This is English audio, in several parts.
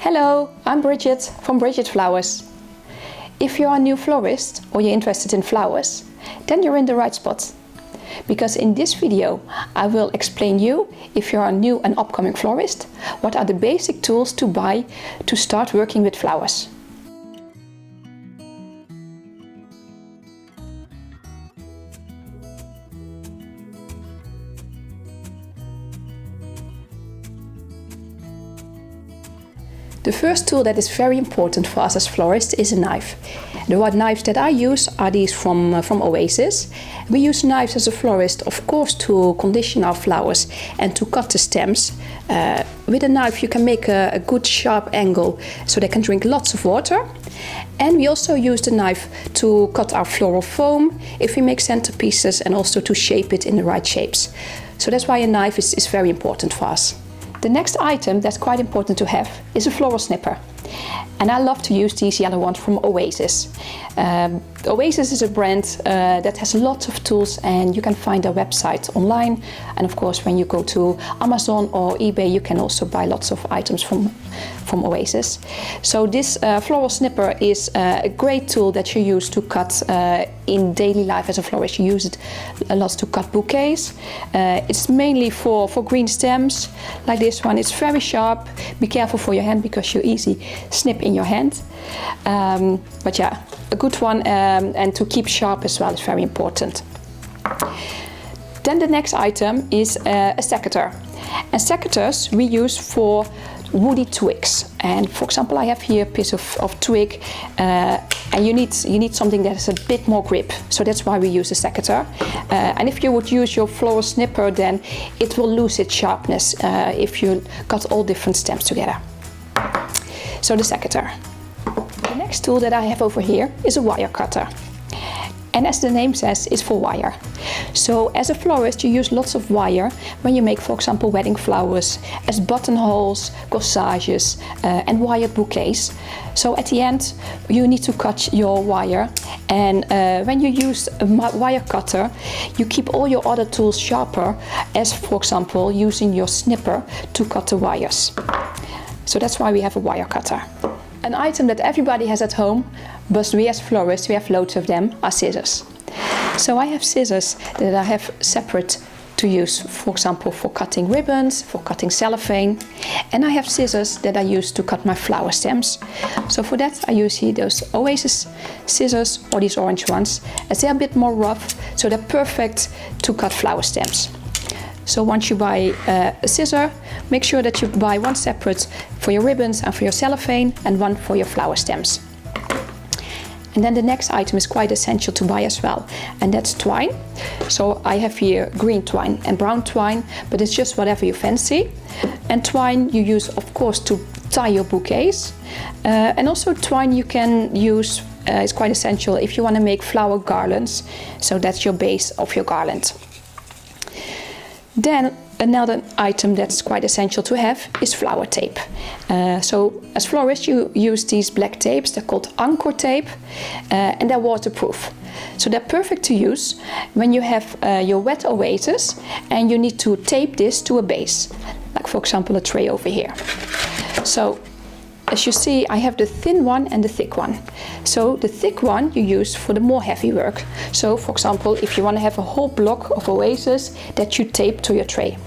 Hello, I'm Bridget from Bridget Flowers. If you're a new florist or you're interested in flowers, then you're in the right spot. Because in this video I will explain you, if you're a new and upcoming florist, what are the basic tools to buy to start working with flowers. The first tool that is very important for us as florists is a knife. The knives that I use are these from Oasis. We use knives as a florist, of course, to condition our flowers and to cut the stems. With a knife you can make a good sharp angle so they can drink lots of water. And we also use the knife to cut our floral foam if we make centerpieces, and also to shape it in the right shapes. So that's why a knife is very important for us. The next item that's quite important to have is a floral snipper. And I love to use these yellow ones from Oasis. Oasis is a brand that has lots of tools, and you can find their website online. And of course, when you go to Amazon or eBay, you can also buy lots of items from Oasis. So this floral snipper is a great tool that you use to cut in daily life as a florist. You use it a lot to cut bouquets. It's mainly for green stems, like this one. It's very sharp. Be careful for your hand because you easily snip in your hand. But yeah, a good one, and to keep sharp as well is very important. Then the next item is a secateurs. And secateurs we use for woody twigs. And for example, I have here a piece of twig, and you need something that has a bit more grip. So that's why we use a secateur. And if you would use your floral snipper, then it will lose its sharpness if you cut all different stems together. So the secateur. The next tool that I have over here is a wire cutter. And as the name says, it's for wire. So as a florist, you use lots of wire when you make, for example, wedding flowers, as buttonholes, corsages, and wired bouquets. So at the end, you need to cut your wire. And when you use a wire cutter, you keep all your other tools sharper, as for example, using your snipper to cut the wires. So that's why we have a wire cutter. An item that everybody has at home, but we as florists, we have loads of them, are scissors. So I have scissors that I have separate to use, for example, for cutting ribbons, for cutting cellophane. And I have scissors that I use to cut my flower stems. So for that I use here those Oasis scissors, or these orange ones, as they're a bit more rough, so they're perfect to cut flower stems. So once you buy a scissor, make sure that you buy one separate for your ribbons and for your cellophane, and one for your flower stems. And then the next item is quite essential to buy as well, and that's twine. So I have here green twine and brown twine, but it's just whatever you fancy. And twine you use, of course, to tie your bouquets. And also twine you can use, it's quite essential if you want to make flower garlands. So that's your base of your garland. Then another item that's quite essential to have is flower tape. So as florists you use these black tapes, they're called anchor tape, and they're waterproof. So they're perfect to use when you have your wet Oasis and you need to tape this to a base, like for example a tray over here. So as you see, I have the thin one and the thick one. So the thick one you use for the more heavy work. So for example, if you want to have a whole block of Oasis that you tape to your tray.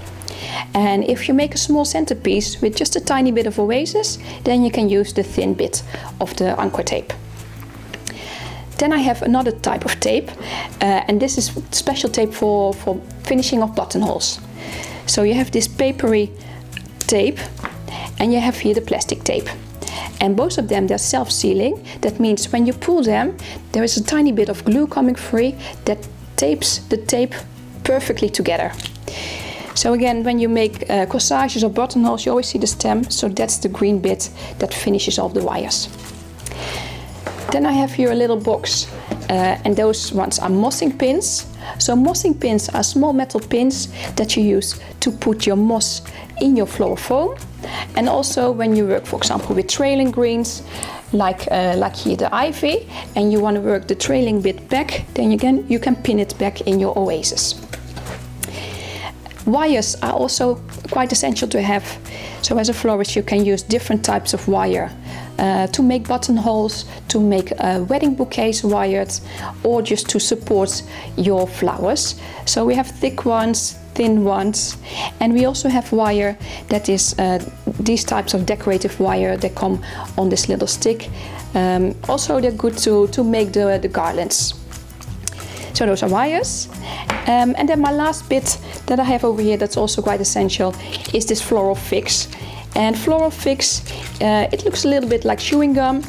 And if you make a small centerpiece with just a tiny bit of Oasis, then you can use the thin bit of the anchor tape. Then I have another type of tape, and this is special tape for finishing of buttonholes. So you have this papery tape, and you have here the plastic tape. And both of them, they're self-sealing. That means when you pull them, there is a tiny bit of glue coming free that tapes the tape perfectly together. So again, when you make corsages or buttonholes, you always see the stem, so that's the green bit that finishes off the wires. Then I have here a little box, and those ones are mossing pins. So mossing pins are small metal pins that you use to put your moss in your floral foam. And also when you work, for example, with trailing greens, like here the ivy, and you want to work the trailing bit back, then again you can pin it back in your Oasis. Wires are also quite essential to have. So as a florist you can use different types of wire to make buttonholes, to make wedding bouquets wired, or just to support your flowers. So we have thick ones, thin ones, and we also have wire that is these types of decorative wire that come on this little stick. Also they're good to make the garlands. So those are wires. And then my last bit that I have over here that's also quite essential is this floral fix. And floral fix, it looks a little bit like chewing gum.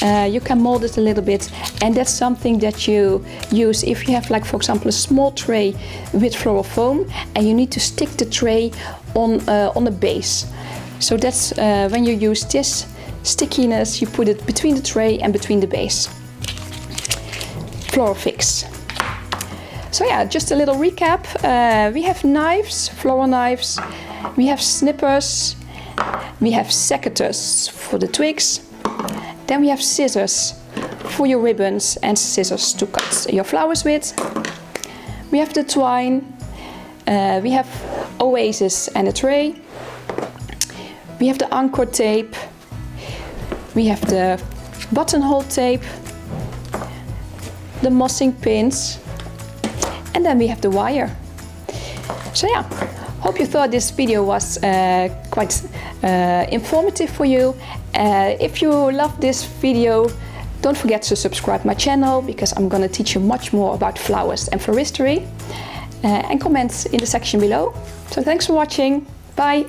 You can mold it a little bit, and that's something that you use if you have, like for example, a small tray with floral foam and you need to stick the tray on the base. So that's when you use this stickiness, you put it between the tray and between the base. Floral fix. So yeah, just a little recap. We have knives, floral knives, we have snippers, we have secateurs for the twigs, then we have scissors for your ribbons and scissors to cut your flowers with. We have the twine, we have oasis and a tray, we have the anchor tape, we have the buttonhole tape, the mossing pins, and then we have the wire. So yeah, hope you thought this video was quite informative for you. If you love this video, don't forget to subscribe my channel, because I'm going to teach you much more about flowers and floristry, and comment in the section below. So thanks for watching. Bye.